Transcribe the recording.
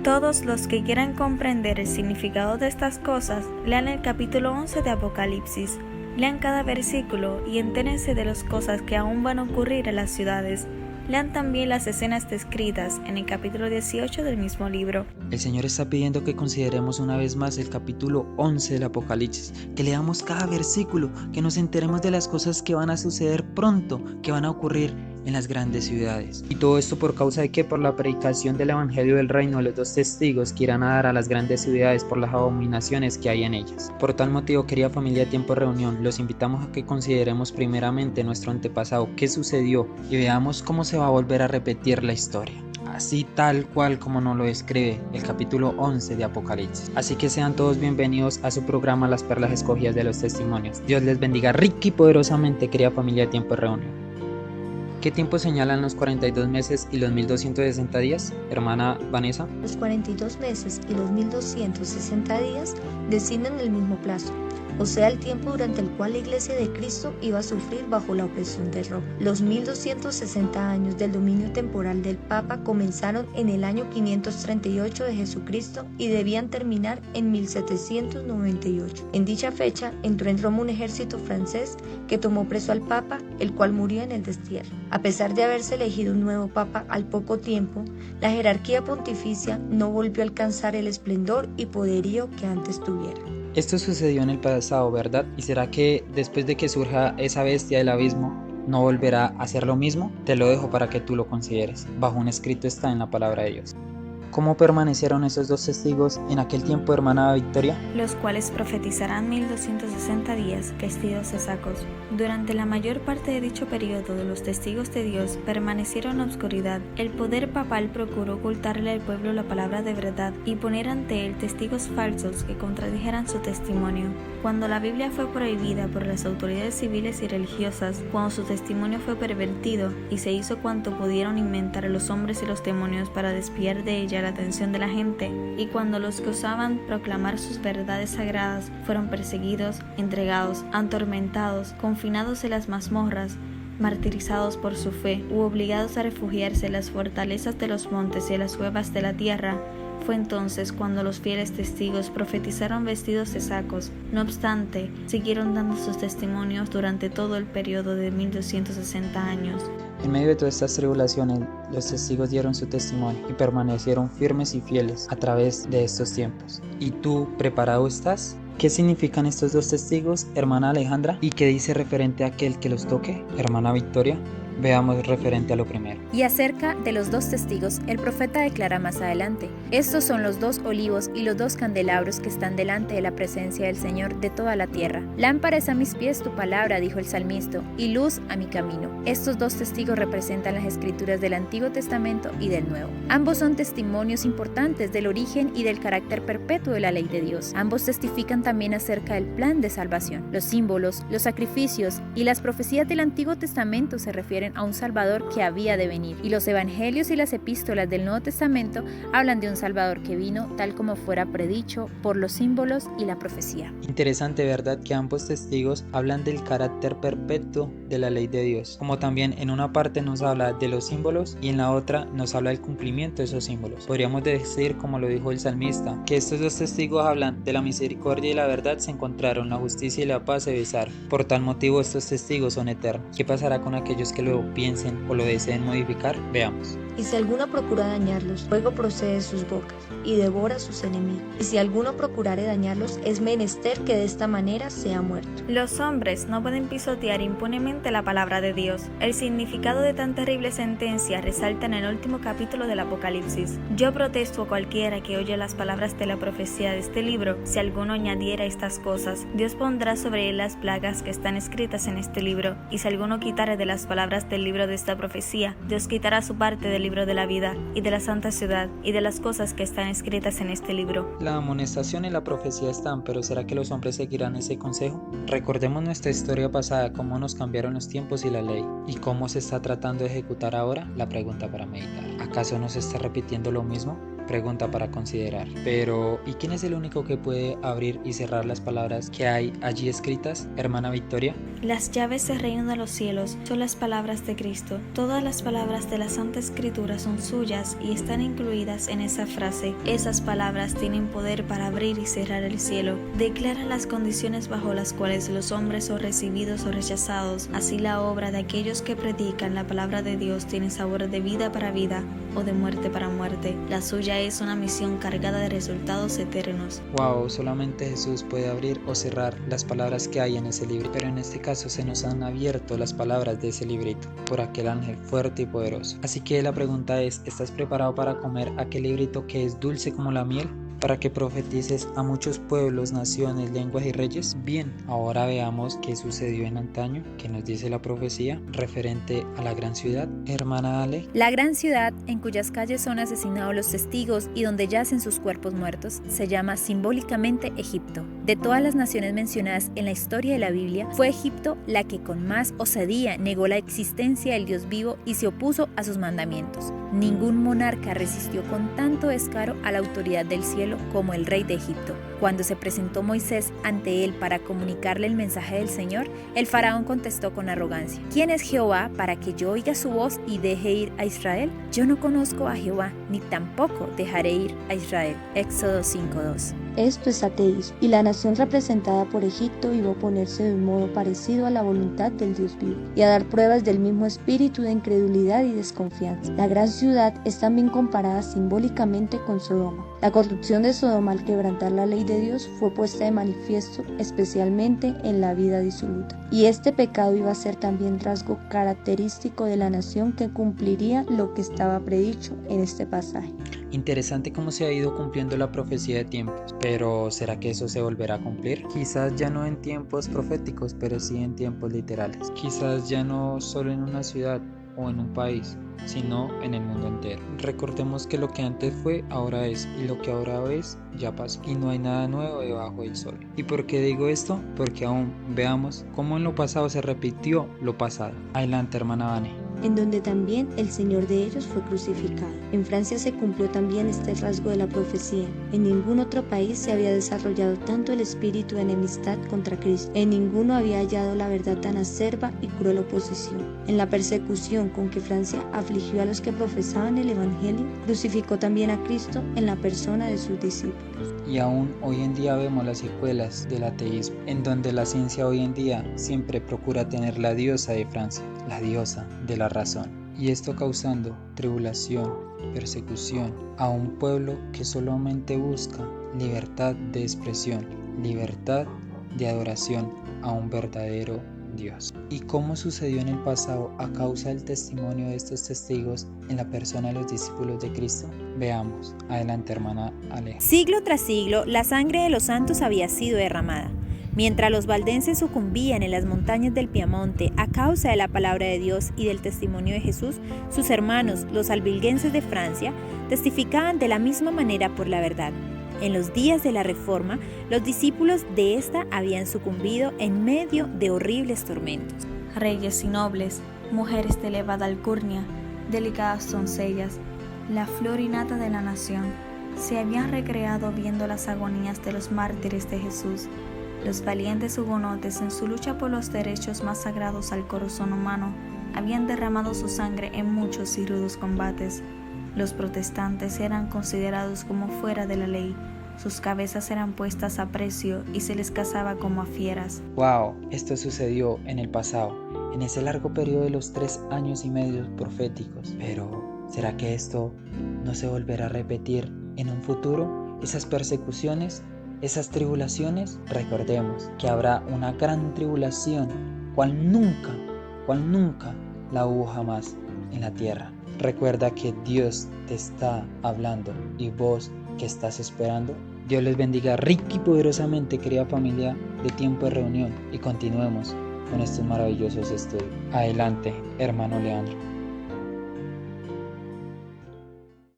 Todos los que quieran comprender el significado de estas cosas, lean el capítulo 11 de Apocalipsis. Lean cada versículo y entérense de las cosas que aún van a ocurrir en las ciudades. Lean también las escenas descritas en el capítulo 18 del mismo libro. El Señor está pidiendo que consideremos una vez más el capítulo 11 del Apocalipsis, que leamos cada versículo, que nos enteremos de las cosas que van a suceder pronto, que van a ocurrir en las grandes ciudades. Y todo esto por causa de que por la predicación del Evangelio del Reino de los dos testigos que irán a dar a las grandes ciudades por las abominaciones que hay en ellas. Por tal motivo, querida familia Tiempo de Reunión, los invitamos a que consideremos primeramente nuestro antepasado, qué sucedió, y veamos cómo se va a volver a repetir la historia, así tal cual como nos lo describe el capítulo 11 de Apocalipsis. Así que sean todos bienvenidos a su programa Las Perlas Escogidas de los Testimonios. Dios les bendiga rica y poderosamente, querida familia Tiempo de Reunión. ¿Qué tiempo señalan los 42 meses y los 1260 días, hermana Vanessa? Los 42 meses y los 1260 días designan el mismo plazo, o sea, el tiempo durante el cual la Iglesia de Cristo iba a sufrir bajo la opresión de Roma. Los 1260 años del dominio temporal del Papa comenzaron en el año 538 de Jesucristo y debían terminar en 1798. En dicha fecha entró en Roma un ejército francés que tomó preso al Papa, el cual murió en el destierro. A pesar de haberse elegido un nuevo Papa al poco tiempo, la jerarquía pontificia no volvió a alcanzar el esplendor y poderío que antes tuviera. Esto sucedió en el pasado, ¿verdad? ¿Y será que después de que surja esa bestia del abismo, no volverá a hacer lo mismo? Te lo dejo para que tú lo consideres. Bajo un escrito está en la palabra de Dios. ¿Cómo permanecieron esos dos testigos en aquel tiempo, hermana Victoria? Los cuales profetizarán 1260 días, vestidos de sacos. Durante la mayor parte de dicho periodo, los testigos de Dios permanecieron en la oscuridad. El poder papal procuró ocultarle al pueblo la palabra de verdad y poner ante él testigos falsos que contradijeran su testimonio. Cuando la Biblia fue prohibida por las autoridades civiles y religiosas, cuando su testimonio fue pervertido y se hizo cuanto pudieron inventar los hombres y los demonios para desviar de ella la atención de la gente, y cuando los que osaban proclamar sus verdades sagradas fueron perseguidos, entregados, atormentados, confinados en las mazmorras, martirizados por su fe, u obligados a refugiarse en las fortalezas de los montes y en las cuevas de la tierra, fue entonces cuando los fieles testigos profetizaron vestidos de sacos. No obstante, siguieron dando sus testimonios durante todo el periodo de 1260 años. En medio de todas estas tribulaciones, los testigos dieron su testimonio y permanecieron firmes y fieles a través de estos tiempos. ¿Y tú preparado estás? ¿Qué significan estos dos testigos, hermana Alejandra? ¿Y qué dice referente a aquel que los toque, hermana Victoria? Veamos referente a lo primero. Y acerca de los dos testigos, el profeta declara más adelante: estos son los dos olivos y los dos candelabros que están delante de la presencia del Señor de toda la tierra. Lámpara es a mis pies tu palabra, dijo el salmista, y luz a mi camino. Estos dos testigos representan las escrituras del Antiguo Testamento y del Nuevo. Ambos son testimonios importantes del origen y del carácter perpetuo de la ley de Dios. Ambos testifican también acerca del plan de salvación. Los símbolos, los sacrificios y las profecías del Antiguo Testamento se refieren a un Salvador que había de venir, y los evangelios y las epístolas del Nuevo Testamento hablan de un Salvador que vino tal como fuera predicho por los símbolos y la profecía. Interesante, ¿verdad? Que ambos testigos hablan del carácter perpetuo de la ley de Dios, como también en una parte nos habla de los símbolos y en la otra nos habla del cumplimiento de esos símbolos. Podríamos decir, como lo dijo el salmista, que estos dos testigos hablan de la misericordia y la verdad se encontraron, la justicia y la paz se besaron. Por tal motivo estos testigos son eternos. ¿Qué pasará con aquellos que lo piensen o lo deseen modificar? Veamos. Y si alguno procura dañarlos, fuego procede de sus bocas y devora a sus enemigos. Y si alguno procurare dañarlos, es menester que de esta manera sea muerto. Los hombres no pueden pisotear impunemente la palabra de Dios. El significado de tan terrible sentencia resalta en el último capítulo del Apocalipsis. Yo protesto a cualquiera que oye las palabras de la profecía de este libro. Si alguno añadiera estas cosas, Dios pondrá sobre él las plagas que están escritas en este libro. Y si alguno quitare de las palabras del libro de esta profecía, Dios quitará su parte del libro de la vida y de la santa ciudad y de las cosas que están escritas en este libro. La amonestación y la profecía están, pero ¿será que los hombres seguirán ese consejo? Recordemos nuestra historia pasada, cómo nos cambiaron los tiempos y la ley, y cómo se está tratando de ejecutar ahora. La pregunta para meditar: ¿acaso no se está repitiendo lo mismo? pregunta para considerar. Pero, ¿y quién es el único que puede abrir y cerrar las palabras que hay allí escritas, hermana Victoria? Las llaves del reino de los cielos son las palabras de Cristo. Todas las palabras de la Santa Escritura son suyas y están incluidas en esa frase. Esas palabras tienen poder para abrir y cerrar el cielo. Declara las condiciones bajo las cuales los hombres son recibidos o rechazados. Así la obra de aquellos que predican la palabra de Dios tiene sabor de vida para vida o de muerte para muerte. La suya es una misión cargada de resultados eternos. Wow, solamente Jesús puede abrir o cerrar las palabras que hay en ese libro, pero en este caso se nos han abierto las palabras de ese librito por aquel ángel fuerte y poderoso. Así que la pregunta es, ¿estás preparado para comer aquel librito que es dulce como la miel? Para que profetices a muchos pueblos, naciones, lenguas y reyes. Bien, ahora veamos qué sucedió en antaño, que nos dice la profecía referente a la gran ciudad. Hermana Ale. La gran ciudad, en cuyas calles son asesinados los testigos y donde yacen sus cuerpos muertos, se llama simbólicamente Egipto. De todas las naciones mencionadas en la historia de la Biblia, fue Egipto la que con más osadía negó la existencia del Dios vivo y se opuso a sus mandamientos. Ningún monarca resistió con tanto descaro a la autoridad del cielo como el rey de Egipto. Cuando se presentó Moisés ante él para comunicarle el mensaje del Señor, el faraón contestó con arrogancia: ¿Quién es Jehová para que yo oiga su voz y deje ir a Israel? Yo no conozco a Jehová, ni tampoco dejaré ir a Israel. Éxodo 5:2. Esto es ateísmo, y la nación representada por Egipto iba a oponerse de un modo parecido a la voluntad del Dios vivo, y a dar pruebas del mismo espíritu de incredulidad y desconfianza. La gran ciudad es también comparada simbólicamente con Sodoma. La corrupción de Sodoma al quebrantar la ley de Dios fue puesta de manifiesto especialmente en la vida disoluta. Y este pecado iba a ser también rasgo característico de la nación que cumpliría lo que estaba predicho en este pasaje. Interesante cómo se ha ido cumpliendo la profecía de tiempos, pero ¿será que eso se volverá a cumplir? Quizás ya no en tiempos proféticos, pero sí en tiempos literales. Quizás ya no solo en una ciudad o en un país, sino en el mundo entero. Recordemos que lo que antes fue, ahora es, y lo que ahora es, ya pasó, y no hay nada nuevo debajo del sol. ¿Y por qué digo esto? Porque aún veamos cómo en lo pasado se repitió lo pasado. Adelante, hermana Vane. En donde también el Señor de ellos fue crucificado. En Francia se cumplió también este rasgo de la profecía. En ningún otro país se había desarrollado tanto el espíritu de enemistad contra Cristo. En ninguno había hallado la verdad tan acerba y cruel oposición. En la persecución con que Francia afligió a los que profesaban el Evangelio, crucificó también a Cristo en la persona de sus discípulos. Y aún hoy en día vemos las secuelas del ateísmo, en donde la ciencia hoy en día siempre procura tener la diosa de Francia, la diosa de la razón, y esto causando tribulación, persecución a un pueblo que solamente busca libertad de expresión, libertad de adoración a un verdadero Dios. ¿Y cómo sucedió en el pasado a causa del testimonio de estos testigos en la persona de los discípulos de Cristo? Veamos. Adelante, hermana Ale. Siglo tras siglo, la sangre de los santos había sido derramada. Mientras los valdenses sucumbían en las montañas del Piamonte a causa de la palabra de Dios y del testimonio de Jesús, sus hermanos, los albigenses de Francia, testificaban de la misma manera por la verdad. En los días de la Reforma, los discípulos de esta habían sucumbido en medio de horribles tormentos. Reyes y nobles, mujeres de elevada alcurnia, delicadas doncellas, la flor y nata de la nación, se habían recreado viendo las agonías de los mártires de Jesús. Los valientes hugonotes, en su lucha por los derechos más sagrados al corazón humano, habían derramado su sangre en muchos y rudos combates. Los protestantes eran considerados como fuera de la ley, sus cabezas eran puestas a precio y se les cazaba como a fieras. Wow, esto sucedió en el pasado, en ese largo periodo de los 3 años y medio proféticos. Pero, ¿será que esto no se volverá a repetir en un futuro? Esas persecuciones, esas tribulaciones, recordemos que habrá una gran tribulación, cual nunca la hubo jamás en la tierra. Recuerda que Dios te está hablando y vos que estás esperando. Dios les bendiga rica y poderosamente, querida familia de Tiempo de Reunión, y continuemos con estos maravillosos estudios. Adelante, hermano Leandro.